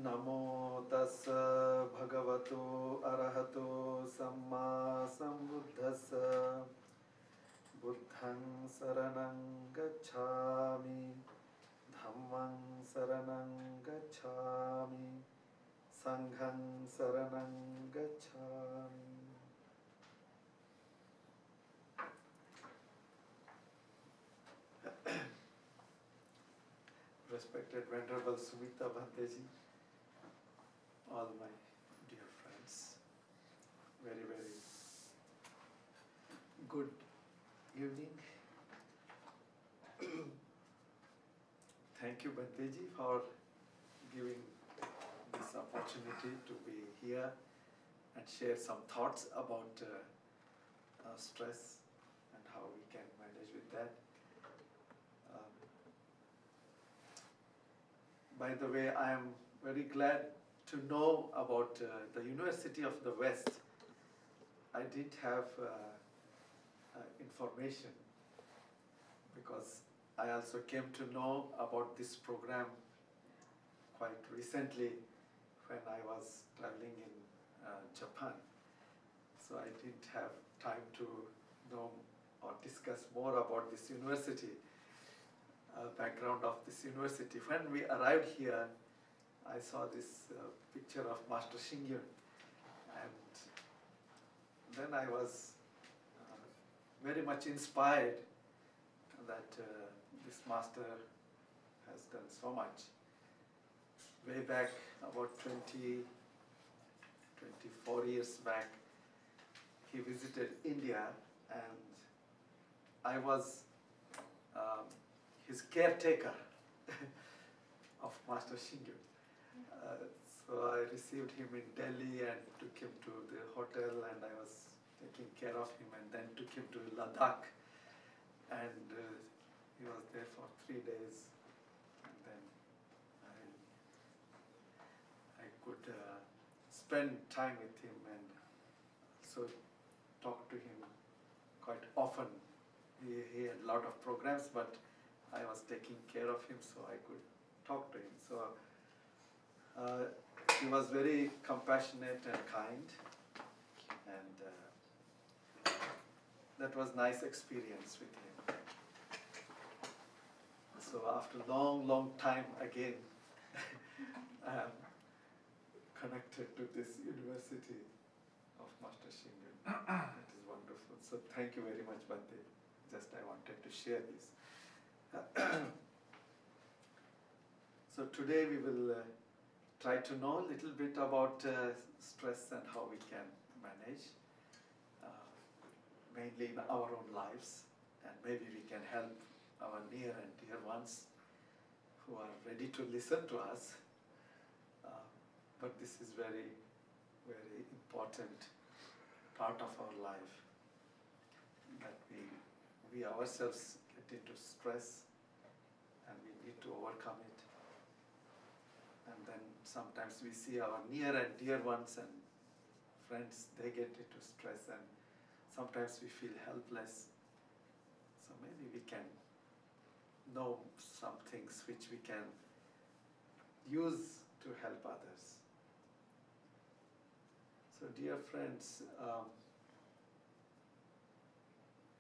Namo tassa bhagavato arahato samma sambuddhassa buddhang saranang gacchami dhammang saranang gacchami sanghang saranang gacchami. Respected Venerable Sumita Bhanteji, all my dear friends, very, very good evening. Thank you, Bhanteji, for giving this opportunity to be here and share some thoughts about stress and how we can manage with that. By the way, I am very glad to know about the University of the West. I didn't have information because I also came to know about this program quite recently when I was traveling in Japan. So I didn't have time to know or discuss more about this university. Background of this university. When we arrived here, I saw this picture of Master Shingyun, and then I was very much inspired that this master has done so much. Way back, about 24 years back, he visited India, and I was his caretaker of Master Shingyun. So I received him in Delhi and took him to the hotel, and I was taking care of him, and then took him to Ladakh, and he was there for 3 days, and then I could spend time with him and also talk to him quite often. He had a lot of programs, but I was taking care of him, so I could talk to him. So he was very compassionate and kind, and that was nice experience with him. So after long time again, I am connected to this University of Master Shingyun. It is wonderful. So thank you very much, Bhante. Just I wanted to share this. So today we will try to know a little bit about stress and how we can manage, mainly in our own lives, and maybe we can help our near and dear ones who are ready to listen to us. But this is very, very important part of our life, that we ourselves get into stress and we need to overcome it. And then sometimes we see our near and dear ones and friends, they get into stress, and sometimes we feel helpless. So maybe we can know some things which we can use to help others. So dear friends,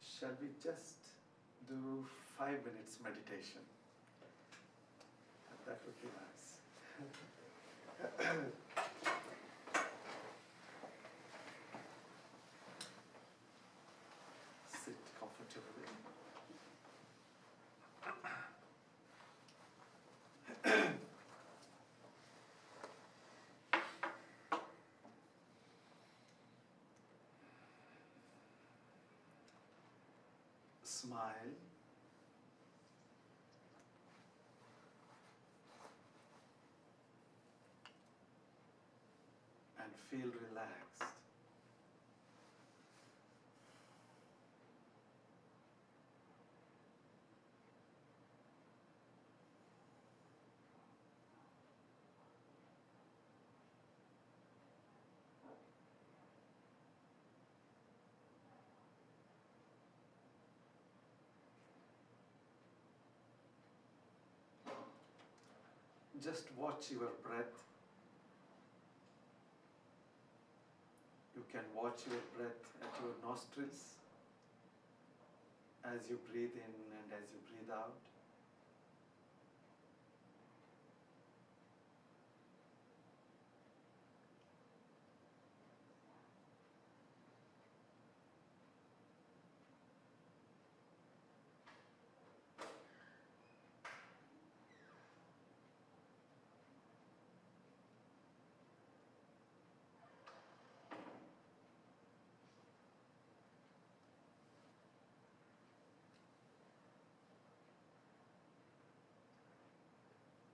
shall we just do 5 minutes meditation? That would be nice. Sit comfortably. Smile. And feel relaxed. Just watch your breath can watch your breath at your nostrils as you breathe in and as you breathe out.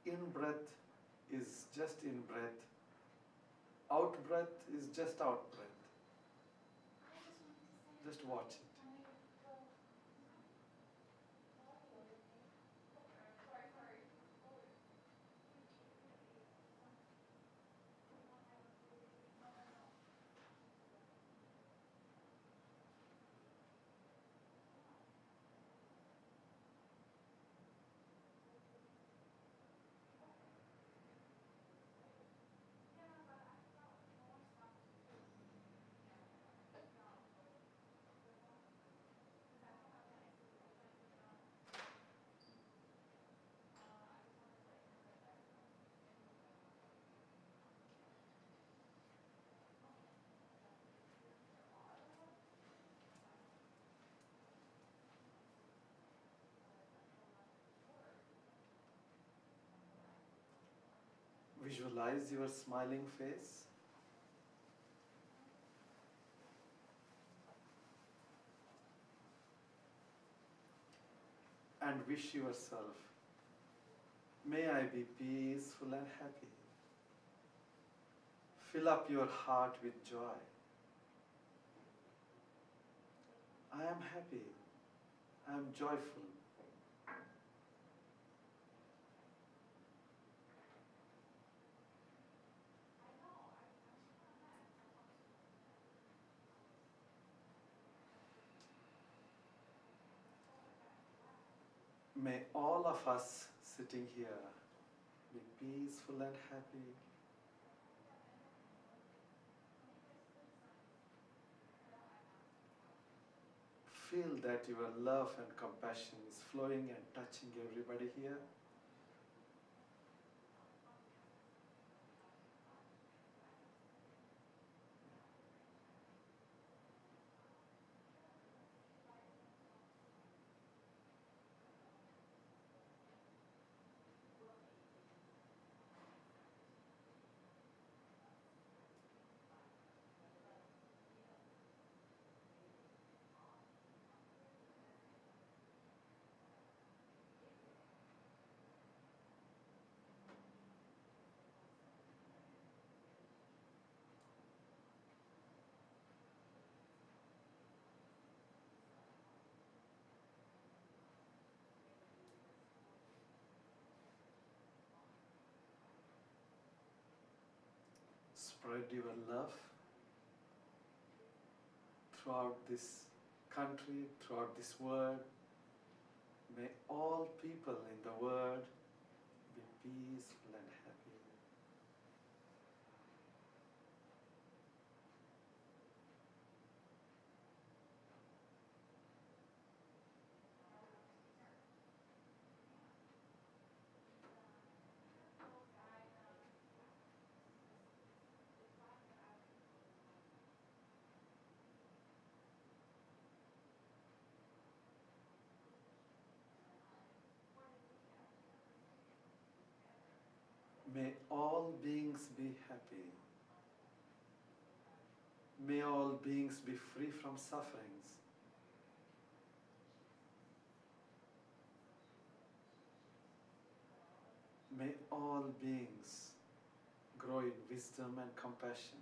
In breath is just in breath. Out breath is just out breath. Just watch it. Visualize your smiling face. And wish yourself, may I be peaceful and happy. Fill up your heart with joy. I am happy. I am joyful. May all of us sitting here be peaceful and happy. Feel that your love and compassion is flowing and touching everybody here. Spread your love throughout this country, throughout this world. May all people in the world be peaceful and happy. May all beings be happy. May all beings be free from sufferings. May all beings grow in wisdom and compassion.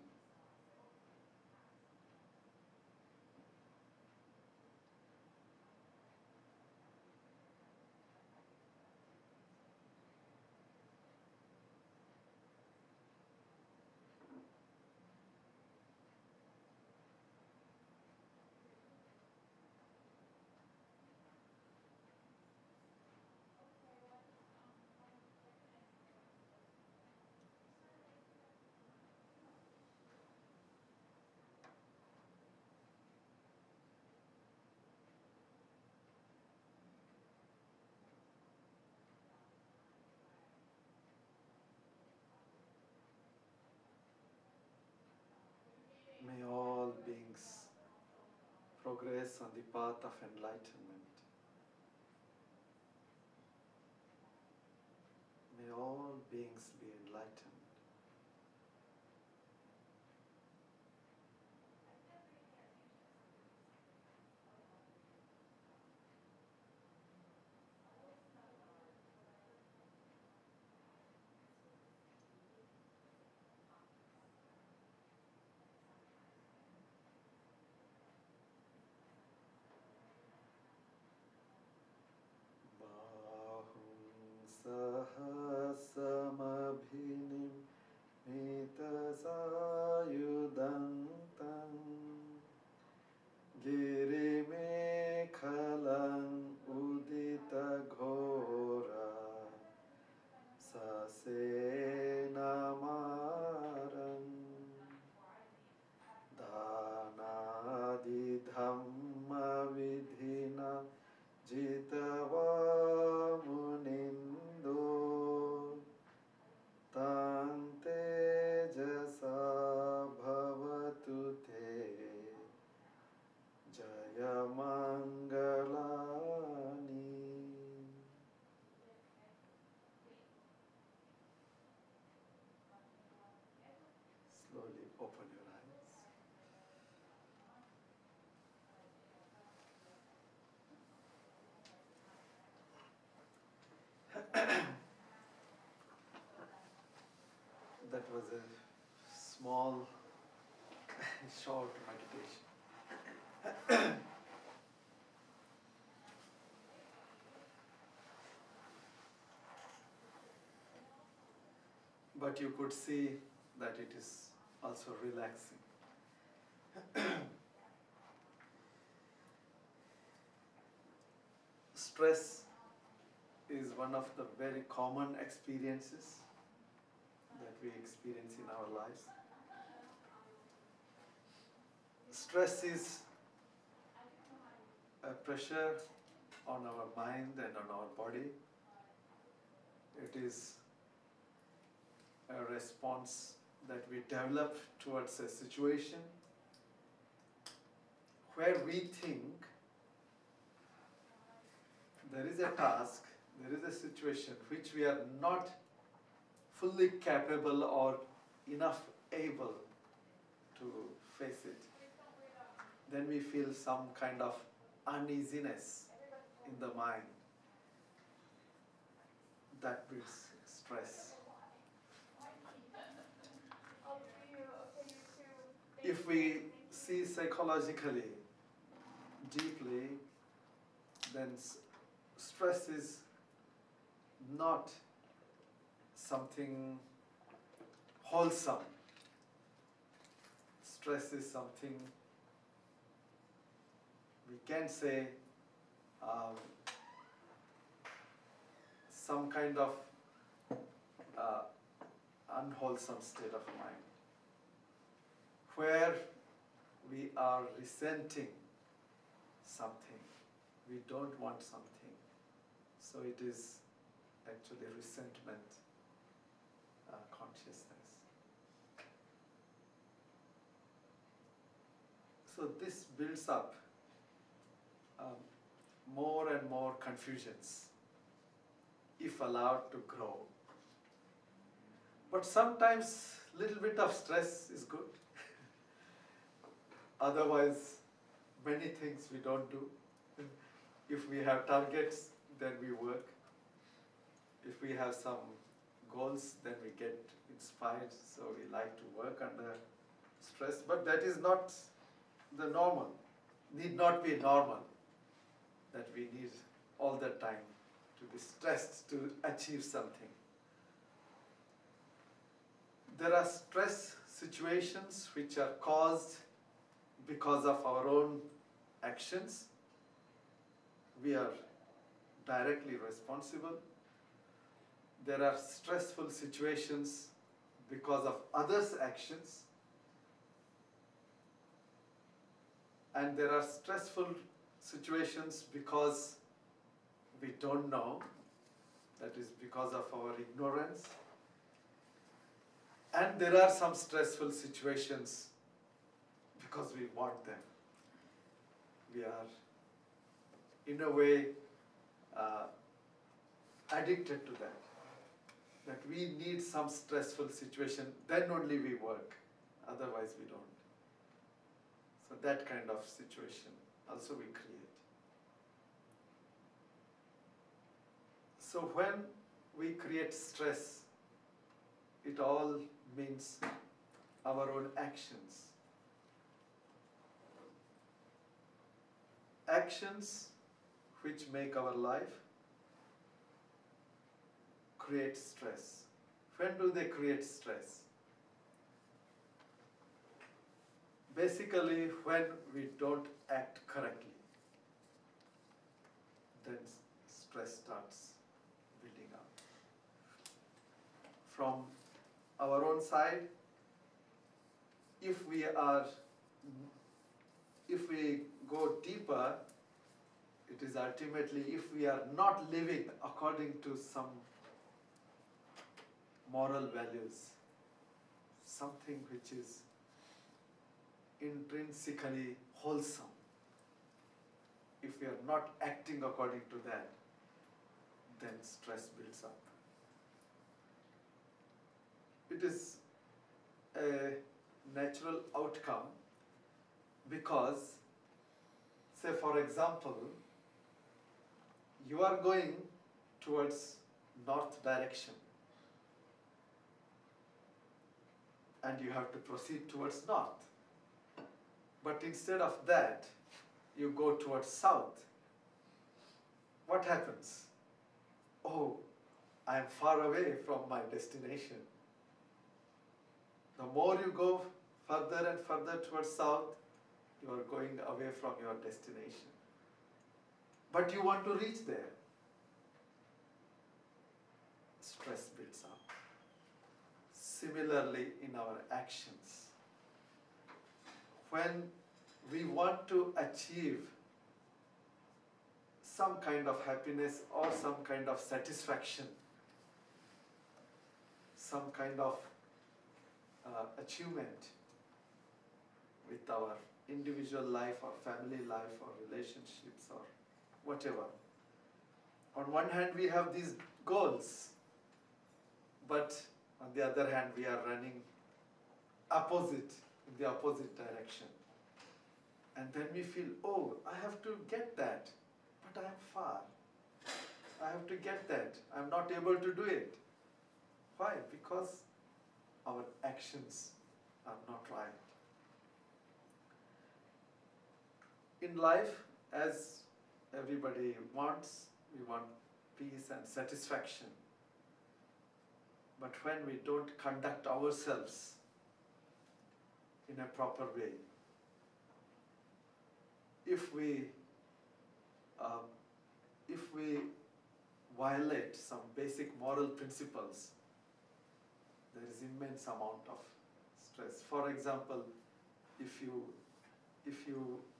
progress on the path of enlightenment. May all beings be enlightened. Sahasramabhinim mitasayudantam girimekhalang udita ghora sasenamaram dhanadi dhamma vidhina jitava munindo tante jasa bhavatu te jaya mangalani. Slowly open your eyes. That was a small, short meditation. But you could see that it is also relaxing. Stress is one of the very common experiences that we experience in our lives. Stress is a pressure on our mind and on our body. It is a response that we develop towards a situation where we think there is a task, there is a situation which we are not fully capable or enough able to face it. Then we feel some kind of uneasiness in the mind. That builds stress. If we see psychologically, deeply, then stress is not something wholesome. Stress is something we can say some kind of unwholesome state of mind, where we are resenting something, we don't want something, so it is actually resentment consciousness. So this builds up more and more confusions if allowed to grow. But sometimes little bit of stress is good. Otherwise, many things we don't do. If we have targets, then we work. If we have some goals, then we get inspired, so we like to work under stress. But that is not the normal, need not be normal, that we need all the time to be stressed to achieve something. There are stress situations which are caused because of our own actions. We are directly responsible. There are stressful situations because of others' actions. And there are stressful situations because we don't know, that is because of our ignorance. And there are some stressful situations because we want them. we are in a way addicted to that. That we need some stressful situation, then only we work, otherwise we don't. So that kind of situation also we create. So when we create stress, it all means our own actions. Actions which make our life create stress. When do they create stress? Basically, when we don't act correctly, then stress starts building up. From our own side, if we go deeper, it is ultimately if we are not living according to some moral values, something which is intrinsically wholesome. If we are not acting according to that, then stress builds up. It is a natural outcome because, say for example, you are going towards north direction and you have to proceed towards north. But instead of that, you go towards south. What happens? Oh, I am far away from my destination. The more you go further and further towards south, you are going away from your destination. But you want to reach there. Stress builds up. Similarly, in our actions, when we want to achieve some kind of happiness or some kind of satisfaction, some kind of achievement with our individual life or family life or relationships or whatever. On one hand, we have these goals, but on the other hand, we are running in the opposite direction. And then we feel, oh, I have to get that, but I am far. I have to get that. I am not able to do it. Why? Because our actions are not right. In life, as everybody wants, we want peace and satisfaction. But when we don't conduct ourselves in a proper way, if we violate some basic moral principles, there is immense amount of stress. For example, if you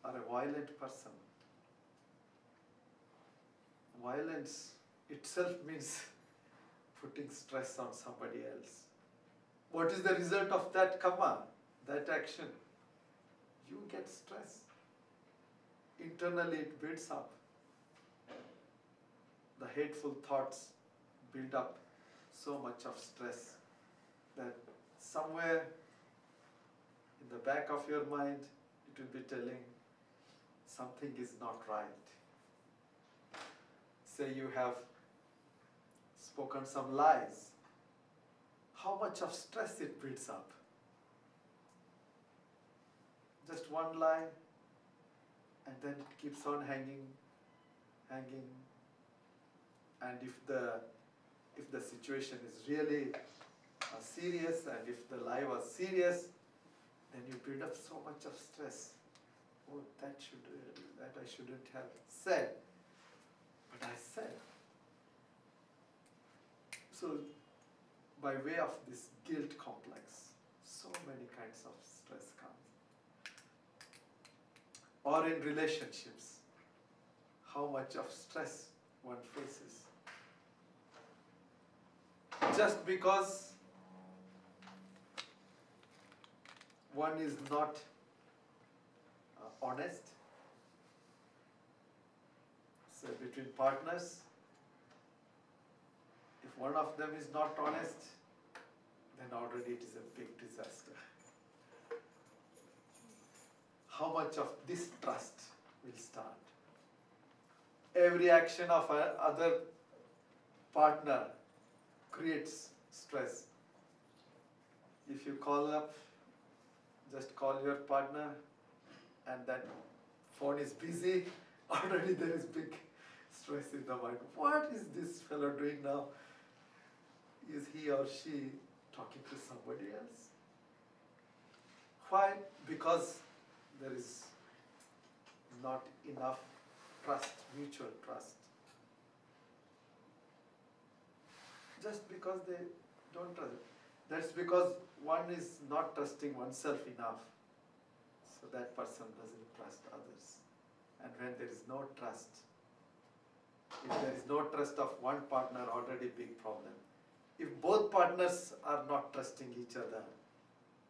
are a violent person, violence itself means putting stress on somebody else. What is the result of that karma, that action? You get stress. Internally it builds up. The hateful thoughts build up so much of stress that somewhere in the back of your mind it will be telling something is not right. Say you have spoken some lies. How much of stress it builds up? Just one lie, and then it keeps on hanging. And if the situation is really serious, and if the lie was serious, then you build up so much of stress. Oh, that I shouldn't have said, but I said. So, by way of this guilt complex, so many kinds of stress comes. Or in relationships, how much of stress one faces. Just because one is not honest, between partners, if one of them is not honest, then already it is a big disaster. How much of this trust will start? Every action of other partner creates stress. If you call up, just call your partner and that phone is busy, already there is big stress in the mind. What is this fellow doing now? Is he or she talking to somebody else? Why? Because there is not enough trust, mutual trust. Just because they don't trust. That's because one is not trusting oneself enough. So that person doesn't trust others. And when there is no trust, if there is no trust of one partner, already big problem. If both partners are not trusting each other,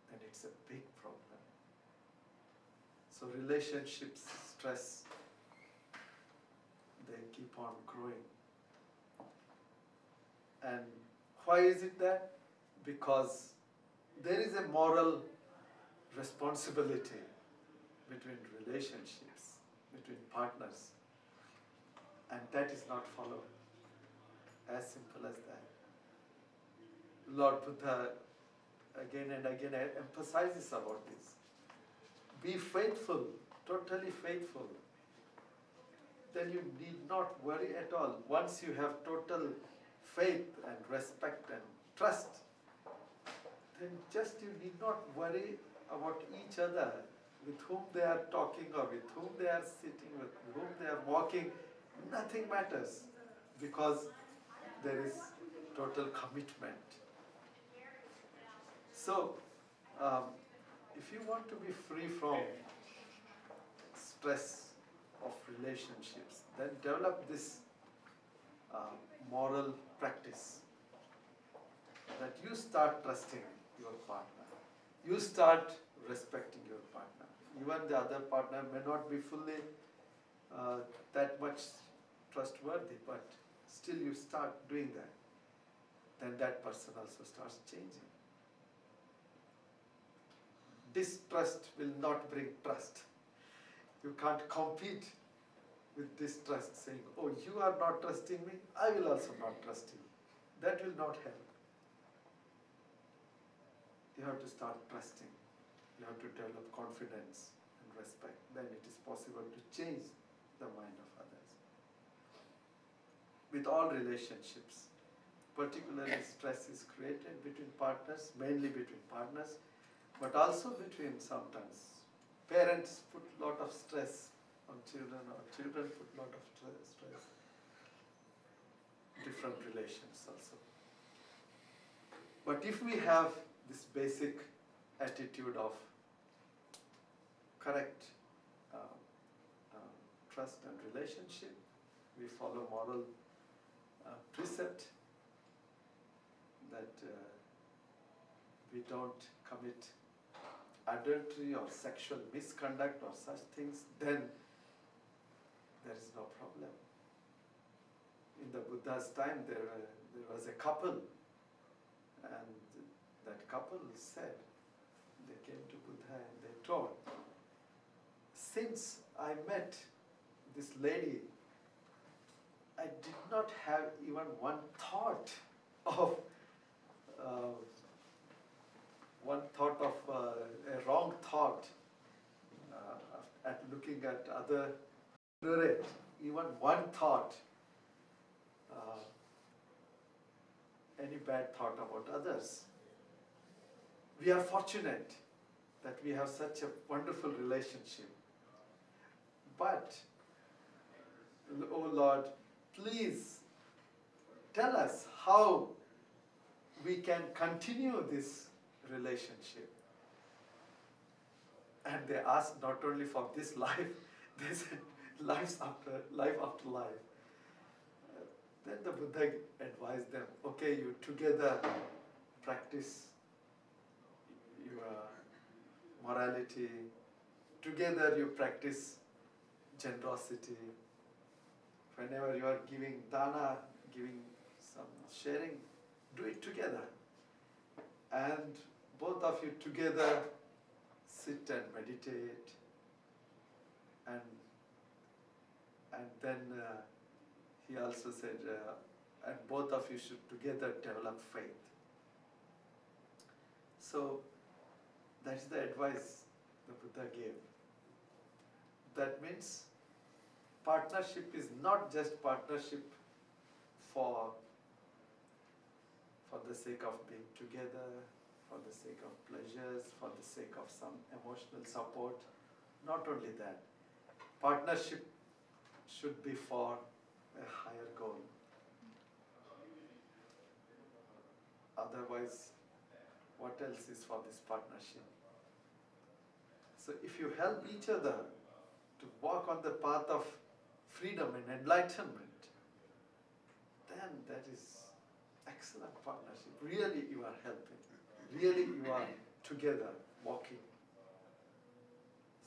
then it's a big problem. So relationships, stress, they keep on growing. And why is it that? Because there is a moral responsibility between relationships, between partners, and that is not followed. As simple as that. Lord Buddha again and again emphasizes about this. Be faithful, totally faithful. Then you need not worry at all. Once you have total faith and respect and trust, then just you need not worry about each other, with whom they are talking or with whom they are sitting, with whom they are walking. Nothing matters because there is total commitment. So, if you want to be free from stress of relationships, then develop this moral practice that you start trusting your partner. You start respecting your partner. Even the other partner may not be fully that much trustworthy, but still you start doing that. Then that person also starts changing. Distrust will not bring trust. You can't compete with distrust, saying, oh, you are not trusting me, I will also not trust you. That will not help. You have to start trusting. You have to develop confidence and respect. Then it is possible to change the mind of others. With all relationships, particularly stress is created between partners, mainly between partners, but also between sometimes parents put a lot of stress on children, or children put a lot of stress. Different relations also. But if we have this basic attitude of correct trust and relationship, we follow moral precept that we don't commit adultery or sexual misconduct or such things, then there is no problem. In the Buddha's time, there was a couple, and that couple said, they came to Buddha and they told, since I met this lady, I did not have even one thought of a wrong thought at looking at other, even one thought, any bad thought about others. We are fortunate that we have such a wonderful relationship. But, oh Lord, please tell us how we can continue this relationship. And they asked not only for this life, they said life after life. Then the Buddha advised them, okay, you together practice your morality, together you practice generosity, whenever you are giving dana, giving some sharing, do it together. And both of you together sit and meditate, and then he also said, and both of you should together develop faith. So that's the advice the Buddha gave. That means partnership is not just partnership for the sake of being together, for the sake of pleasures, for the sake of some emotional support. Not only that, partnership should be for a higher goal. Otherwise, what else is for this partnership? So if you help each other to walk on the path of freedom and enlightenment, then that is excellent partnership. Really you are helping. Really you are together walking.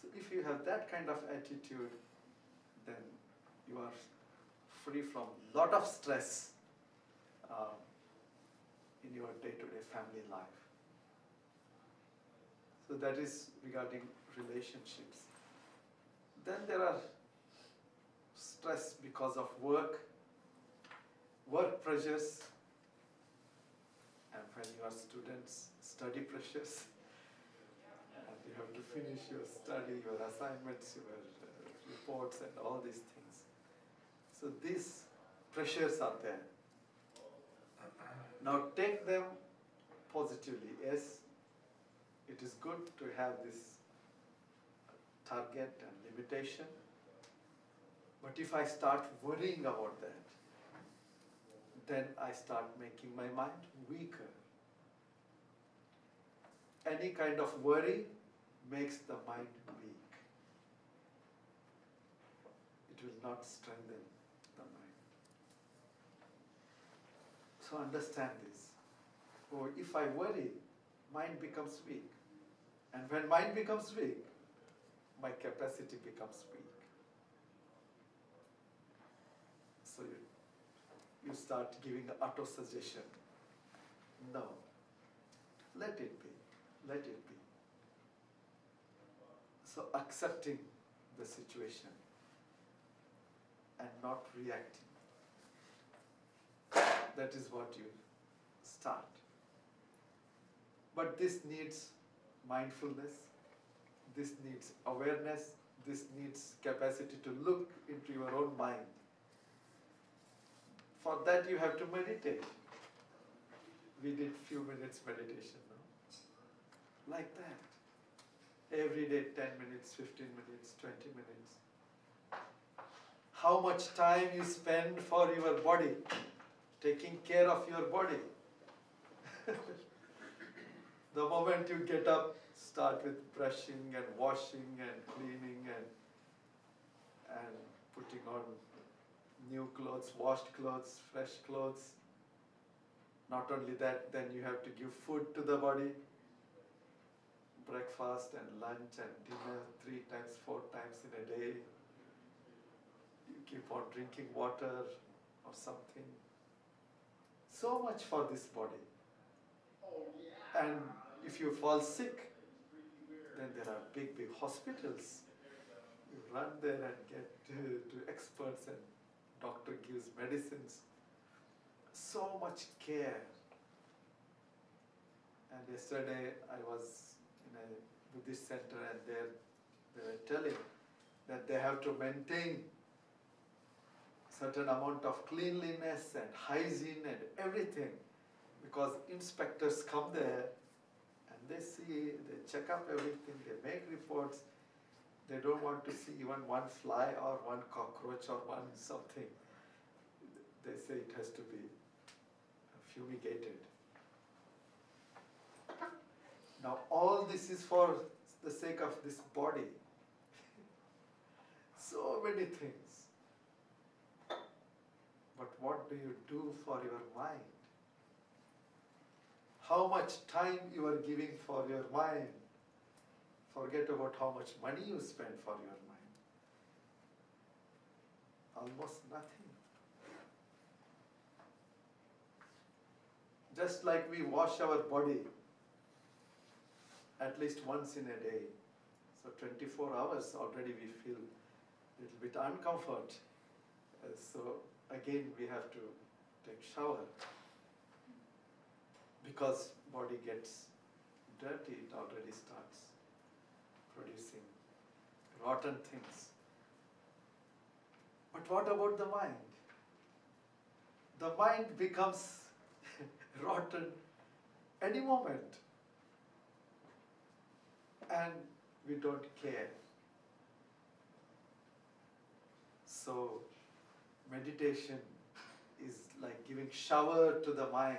So if you have that kind of attitude, then you are free from lot of stress in your day-to-day family life. So that is regarding relationships. Then there are stress because of work pressures, and when you are students, study pressures, and you have to finish your study, your assignments, your reports, and all these things. So these pressures are there. Now take them positively. Yes, it is good to have this target and limitation, but if I start worrying about that, then I start making my mind weaker. Any kind of worry makes the mind weak. It will not strengthen the mind. So understand this. Or if I worry, mind becomes weak. And when mind becomes weak, my capacity becomes weak. So you start giving auto-suggestion. No. Let it be. Let it be. So accepting the situation and not reacting. That is what you start. But this needs mindfulness, this needs awareness, this needs capacity to look into your own mind. For that you have to meditate. We did few minutes meditation, no? Like that. Every day 10 minutes, 15 minutes, 20 minutes. How much time you spend for your body, taking care of your body. The moment you get up, start with brushing and washing and cleaning and putting on new clothes, washed clothes, fresh clothes. Not only that, then you have to give food to the body. Breakfast and lunch and dinner 3 times, 4 times in a day. You keep on drinking water or something. So much for this body. And if you fall sick, then there are big, big hospitals. You run there and get to experts, and doctor gives medicines. So much care. And yesterday I was in a Buddhist center, and they were telling that they have to maintain certain amount of cleanliness and hygiene and everything, because inspectors come there and they see, they check up everything, they make reports. They don't want to see even one fly or one cockroach or one something. They say it has to be fumigated. Now all this is for the sake of this body. So many things. But what do you do for your mind? How much time you are giving for your mind? Forget about how much money you spend for your Almost nothing. Just like we wash our body at least once in a day. So 24 hours already we feel a little bit uncomfort. So again we have to take shower. Because body gets dirty, it already starts producing rotten things. But what about the mind? The mind becomes rotten any moment. And we don't care. So meditation is like giving shower to the mind.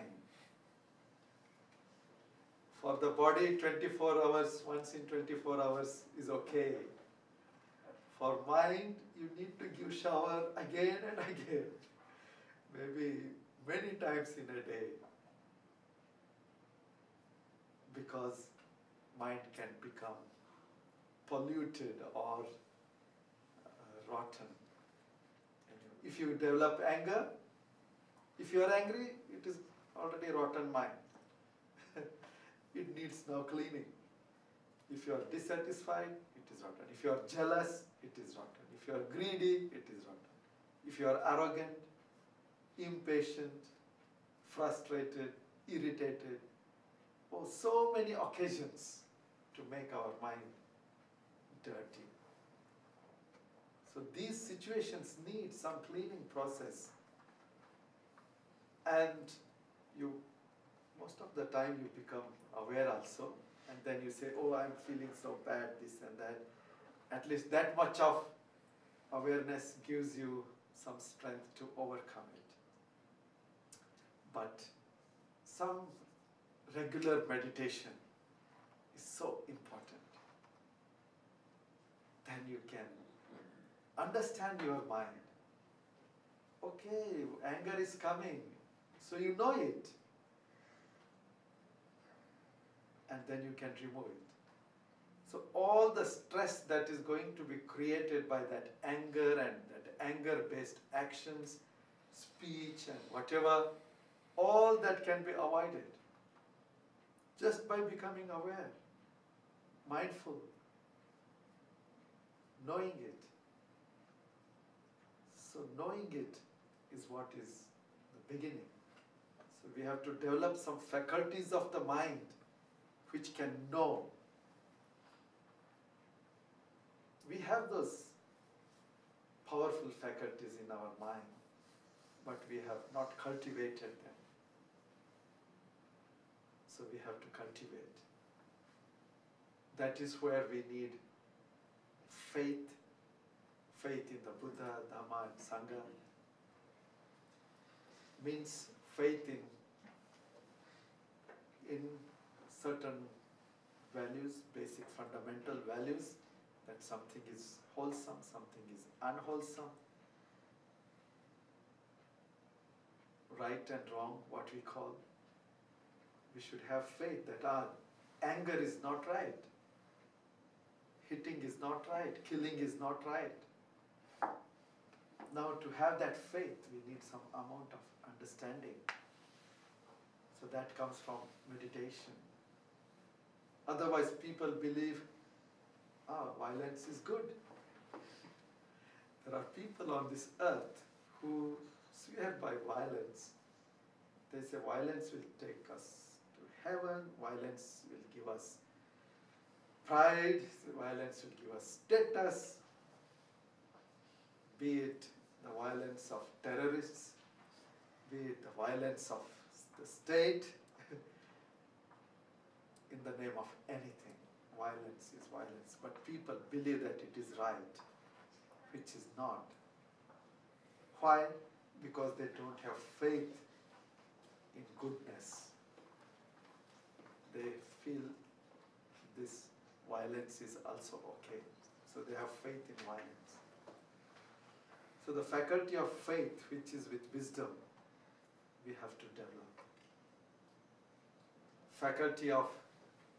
For the body, 24 hours, once in 24 hours is okay. For mind, you need to give shower again and again. Maybe many times in a day. Because mind can become polluted or rotten. If you develop anger, if you are angry, it is already rotten mind. It needs no cleaning. If you are dissatisfied, it is rotten. If you are jealous, it is rotten. If you are greedy, it is rotten. If you are arrogant, impatient, frustrated, irritated, oh, so many occasions to make our mind dirty. So these situations need some cleaning process. And you, most of the time you become aware also, and then you say, oh, I'm feeling so bad, this and that. At least that much of awareness gives you some strength to overcome it. But some regular meditation is so important. Then you can understand your mind. Okay, anger is coming, so you know it. And then you can remove it. So all the stress that is going to be created by that anger and that anger-based actions, speech and whatever, all that can be avoided just by becoming aware, mindful, knowing it. So knowing it is what is the beginning. So we have to develop some faculties of the mind which can know. We have those powerful faculties in our mind, but we have not cultivated them. So we have to cultivate. That is where we need faith, faith in the Buddha, Dhamma and Sangha. Means faith in certain values, basic fundamental values, that something is wholesome, something is unwholesome, right and wrong, what we call. We should have faith that our anger is not right, hitting is not right, killing is not right. Now to have that faith, we need some amount of understanding. So that comes from meditation. Otherwise people believe, violence is good. There are people on this earth who swear by violence. They say violence will take us to heaven, violence will give us pride, violence will give us status, be it the violence of terrorists, be it the violence of the state, in the name of anything. Violence is violence. But people believe that it is right, which is not. Why? Because they don't have faith in goodness. They feel this violence is also okay. So they have faith in violence. So the faculty of faith, which is with wisdom, we have to develop. Faculty of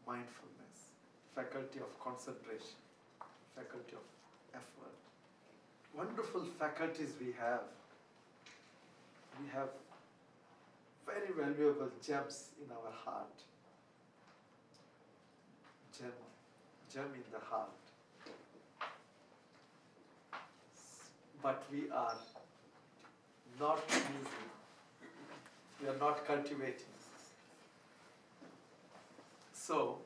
mindfulness, faculty of concentration, faculty of effort. wonderful faculties we have. We have very valuable gems in our heart. Gem in the heart. But we are not using, we are not cultivating. So,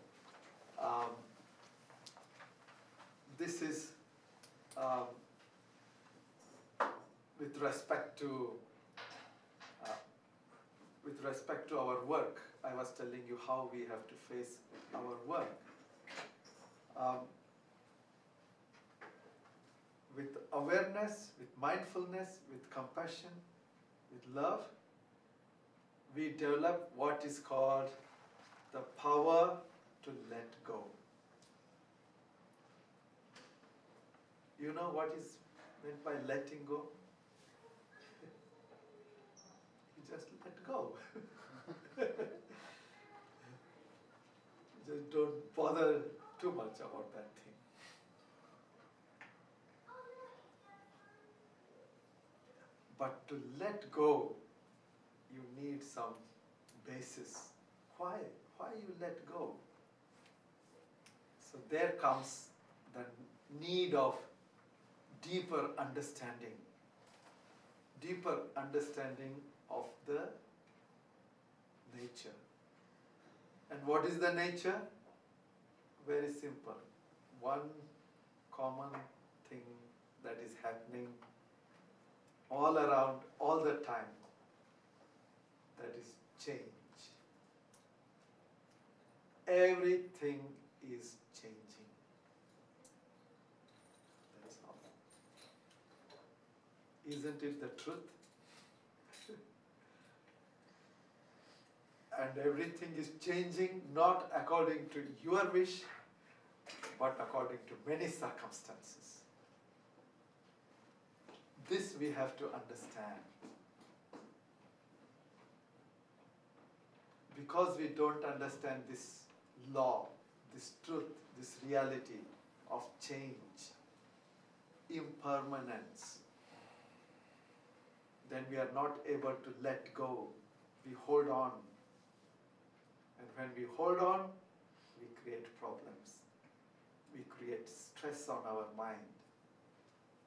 this is with respect to our work. I was telling you how we have to face our work. With awareness, with mindfulness, with compassion, with love, we develop what is called the power to let go. You know what is meant by letting go? You just let go. Just don't bother too much about that thing. But to let go, you need some basis. Why you let go? So there comes the need of deeper understanding of the nature. And what is the nature? Very simple. One common thing that is happening all around, all the time, that is change. Everything is changing. That's all. Isn't it the truth? And everything is changing not according to your wish, but according to many circumstances. This we have to understand. Because we don't understand this law, this truth, this reality of change, impermanence, then we are not able to let go. We hold on. And when we hold on, we create problems. We create stress on our mind.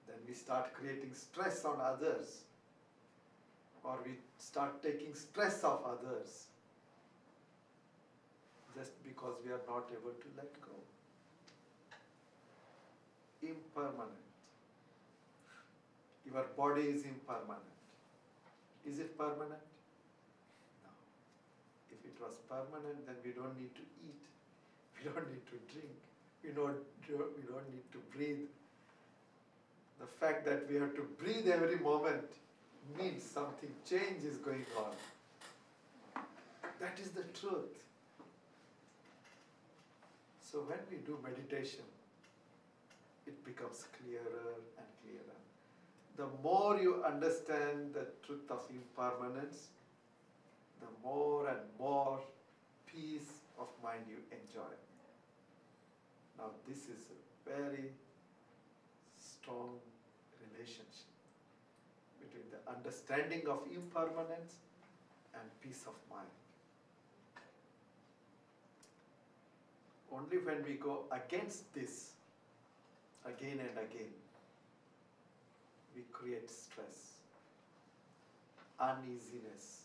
Then we start creating stress on others. Or we start taking stress of others. Just because we are not able to let go. Impermanent. Your body is impermanent. Is it permanent? No. If it was permanent, then we don't need to eat. We don't need to drink. We don't need to breathe. The fact that we have to breathe every moment means something change is going on. That is the truth. So when we do meditation, it becomes clearer and clearer. The more you understand the truth of impermanence, the more and more peace of mind you enjoy. Now this is a very strong relationship between the understanding of impermanence and peace of mind. Only when we go against this again and again, we create stress, uneasiness.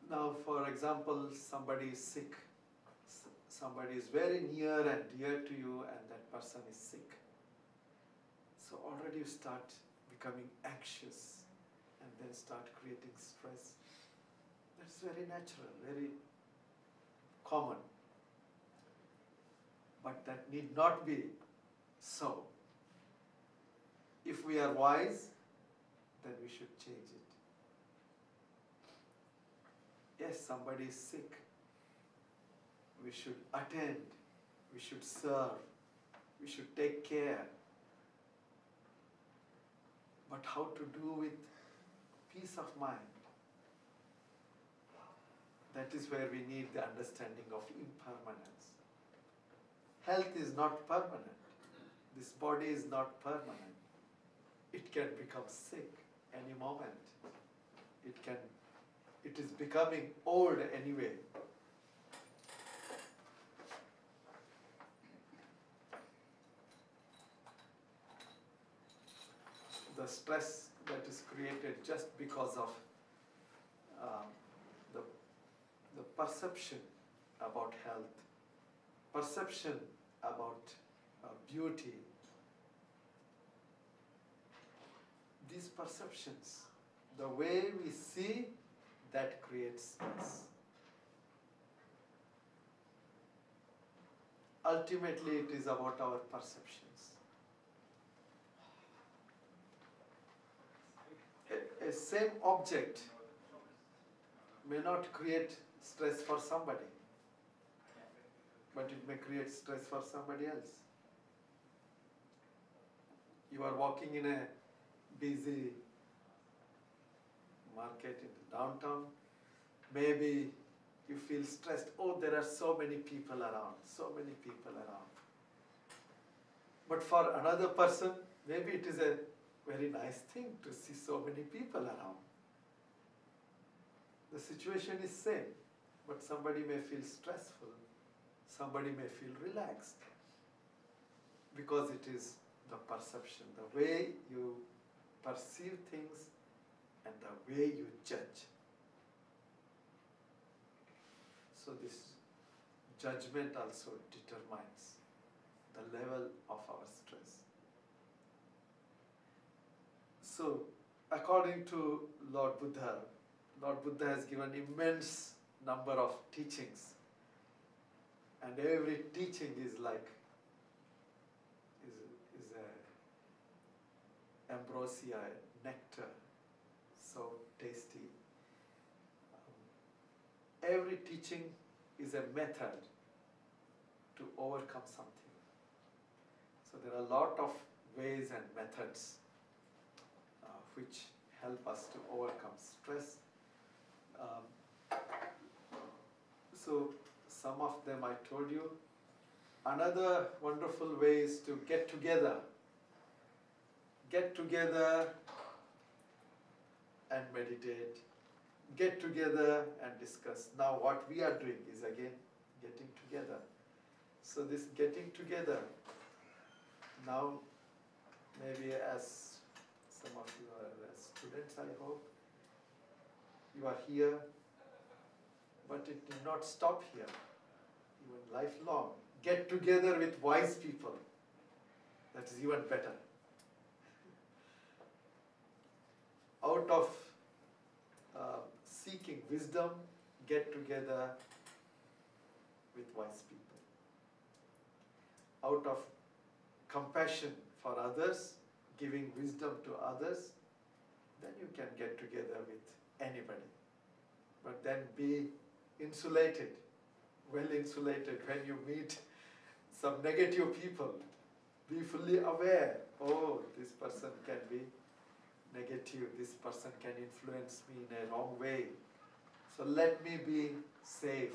Now, for example, somebody is sick. Somebody is very near and dear to you, and that person is sick. So already you start becoming anxious and then start creating stress. That's very natural, very common. But that need not be so. If we are wise, then we should change it. Yes, somebody is sick. We should attend. We should serve. We should take care. But how to do with peace of mind? That is where we need the understanding of impermanence. Health is not permanent. This body is not permanent. It can become sick any moment. It is becoming old anyway. The stress that is created just because of the perception about health, perception about beauty. These perceptions, the way we see, that creates stress. Ultimately, it is about our perceptions. A same object may not create stress for somebody, but it may create stress for somebody else. You are walking in a busy market in the downtown. Maybe you feel stressed. Oh, there are so many people around, so many people around. But for another person, maybe it is a very nice thing to see so many people around. The situation is same, but somebody may feel stressful, somebody may feel relaxed, because it is the perception, the way you perceive things and the way you judge. So this judgment also determines the level of our stress. So, according to Lord Buddha has given immense number of teachings, and every teaching is like is a ambrosia, nectar, so tasty. Every teaching is a method to overcome something. So there are a lot of ways and methods which help us to overcome stress. So some of them I told you. Another wonderful way is to get together. Get together and meditate. Get together and discuss. Now what we are doing is again getting together. So this getting together, now maybe as some of you are students, I hope, you are here, but it did not stop here. Even lifelong. Get together with wise people. That is even better. Out of seeking wisdom, get together with wise people. Out of compassion for others, giving wisdom to others, then you can get together with anybody. But then be insulated, well insulated when you meet some negative people. Be fully aware, oh, this person can be negative, this person can influence me in a wrong way. So let me be safe.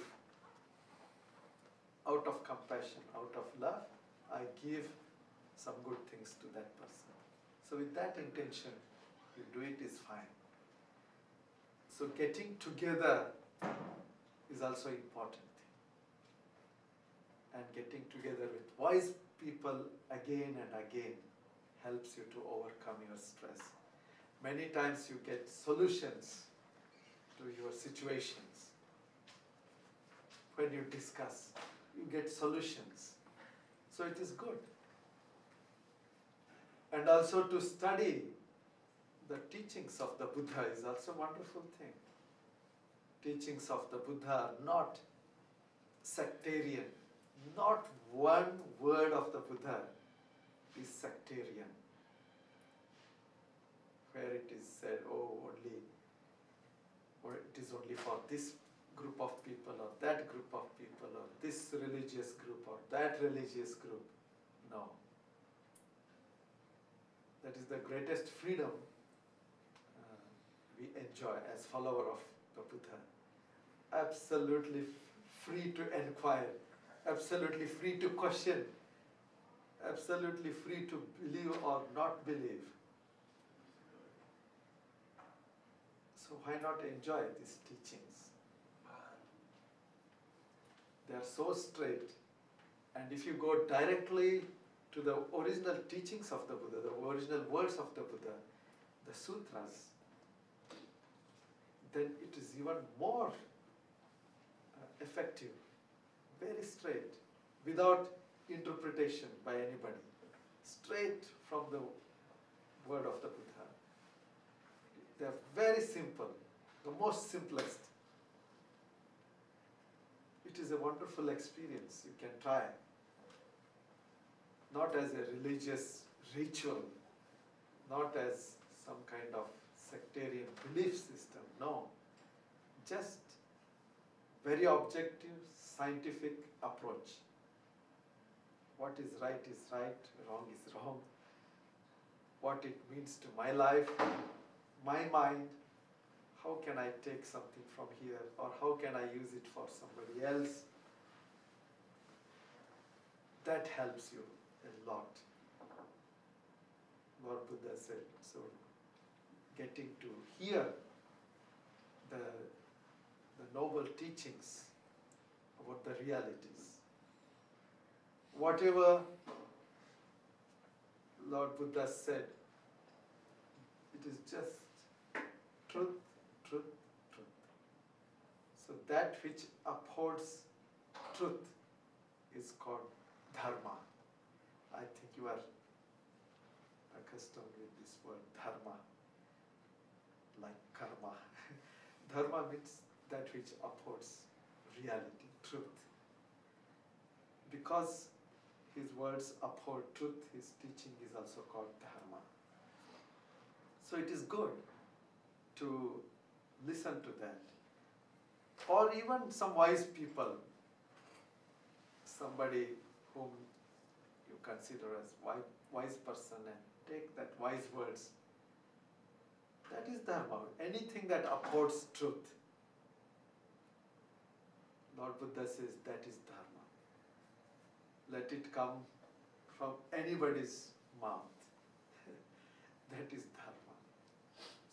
Out of compassion, out of love, I give some good things to that person. So with that intention, you do it is fine. So getting together is also important thing. And getting together with wise people again and again helps you to overcome your stress. Many times you get solutions to your situations. When you discuss, you get solutions. So it is good. And also to study the teachings of the Buddha is also a wonderful thing. Teachings of the Buddha are not sectarian. Not one word of the Buddha is sectarian. Where it is said, oh, or it is only for this group of people, or that group of people, or this religious group, or that religious group. No. That is the greatest freedom we enjoy as follower of the Buddha. Absolutely free to inquire, absolutely free to question, absolutely free to believe or not believe. So why not enjoy these teachings? They are so straight. And if you go directly to the original teachings of the Buddha, the original words of the Buddha, the sutras, then it is even more effective, very straight, without interpretation by anybody, straight from the word of the Buddha. They are very simple, the most simplest. It is a wonderful experience. You can try. Not as a religious ritual, not as some kind of sectarian belief system, no. Just very objective, scientific approach. What is right, wrong is wrong. What it means to my life, my mind, how can I take something from here, or how can I use it for somebody else? That helps you a lot. Lord Buddha said, so getting to hear the noble teachings about the realities. Whatever Lord Buddha said, it is just truth, truth, truth. So that which upholds truth is called Dharma. I think you are accustomed with this word Dharma, like karma. Dharma means that which upholds reality, truth. Because his words uphold truth, his teaching is also called Dharma. So it is good to listen to that. Or even some wise people, somebody whom you consider as wise person, and take that wise words. That is Dharma. Anything that upholds truth. Lord Buddha says that is Dharma. Let it come from anybody's mouth. That is Dharma.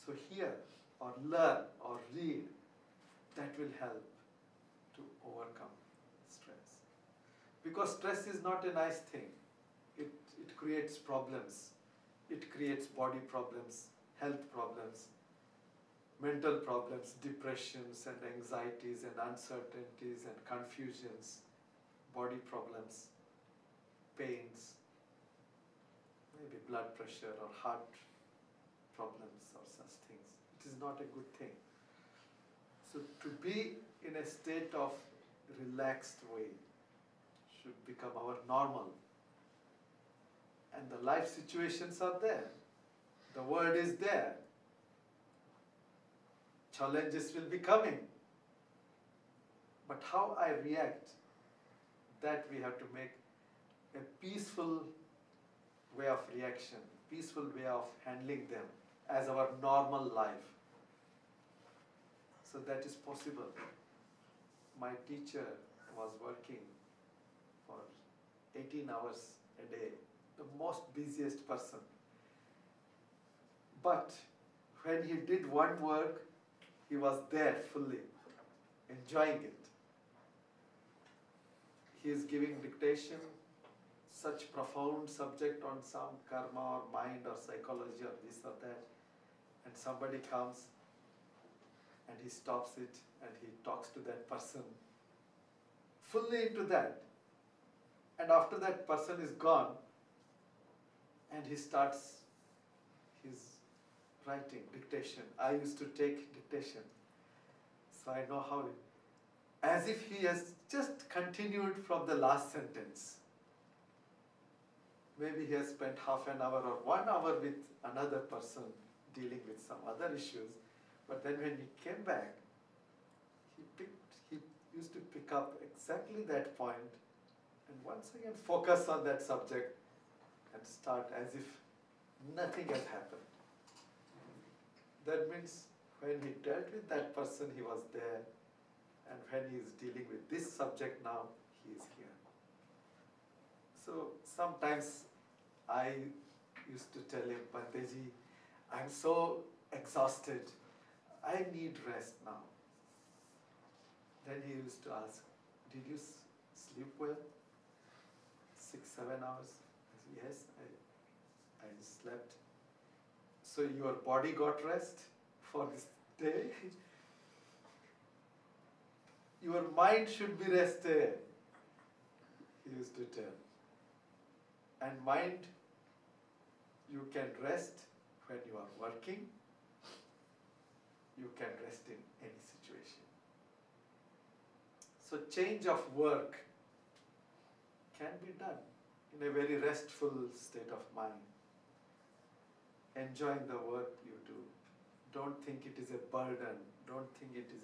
So hear or learn or read, that will help to overcome stress. Because stress is not a nice thing. It creates problems. It creates body problems, health problems, mental problems, depressions and anxieties and uncertainties and confusions, body problems, pains, maybe blood pressure or heart problems or such things. It is not a good thing. So to be in a state of relaxed way should become our normal. And the life situations are there. The world is there. Challenges will be coming. But how I react, that we have to make a peaceful way of reaction, peaceful way of handling them as our normal life. So that is possible. My teacher was working for 18 hours a day, the most busiest person. But when he did one work, he was there fully, enjoying it. He is giving dictation, such profound subject on some karma or mind or psychology or this or that, and somebody comes and he stops it and he talks to that person, fully into that. And after that person is gone, and he starts his writing, dictation. I used to take dictation, so I know how, as if he has just continued from the last sentence. Maybe he has spent half an hour or 1 hour with another person dealing with some other issues, but then when he came back, he used to pick up exactly that point and once again focus on that subject and start as if nothing has happened. That means when he dealt with that person, he was there, and when he is dealing with this subject now, he is here. So sometimes I used to tell him, Banteji, I'm so exhausted. I need rest now. Then he used to ask, did you sleep well? 6, 7 hours? I said, yes, I slept. So your body got rest for this day? Your mind should be rested, he used to tell. And mind, you can rest when you are working. You can rest in any situation. So change of work can be done in a very restful state of mind. Enjoying the work you do. Don't think it is a burden. Don't think it is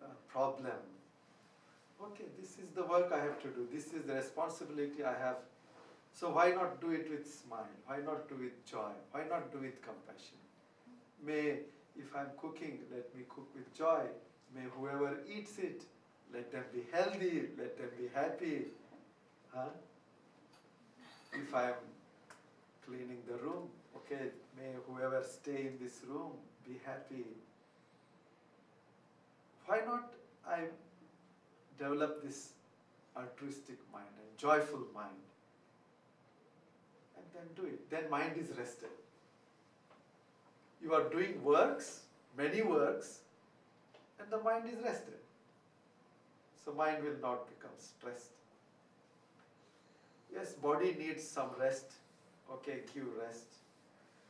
a problem. Okay, this is the work I have to do. This is the responsibility I have. So why not do it with smile? Why not do it with joy? Why not do it with compassion? May, if I'm cooking, let me cook with joy. May whoever eats it, let them be healthy, let them be happy. Huh? If I'm cleaning the room, okay, may whoever stay in this room be happy. Why not I develop this altruistic mind and joyful mind? And then do it. Then mind is rested. You are doing works, many works, and the mind is rested. So mind will not become stressed. Yes, body needs some rest. Okay, give rest.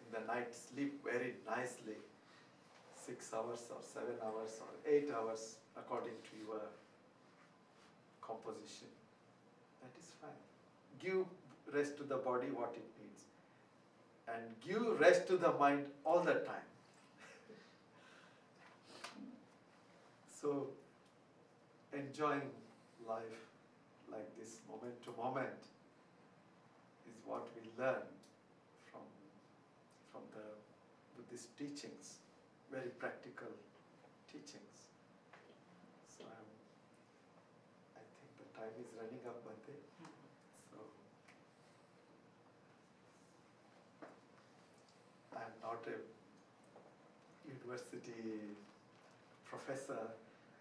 In the night, sleep very nicely. 6 hours or 7 hours or 8 hours according to your composition. That is fine. Give rest to the body what it needs. And give rest to the mind all the time. So, enjoying life like this, moment to moment, is what we learn from the Buddhist teachings, very practical teachings. So I think the time is running up, Bhante. So I'm not a university professor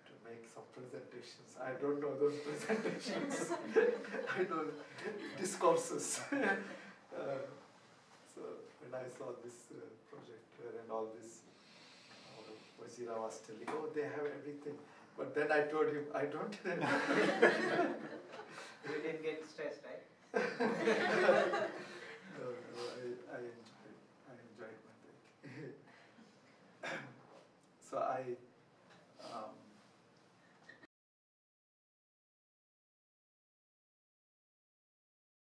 to make some presentations. I don't know those presentations. I know discourses. So when I saw this projector and all this, Wazira was telling, oh, they have everything. But then I told him, I don't. You didn't get stressed, right? No, I enjoyed my day. So I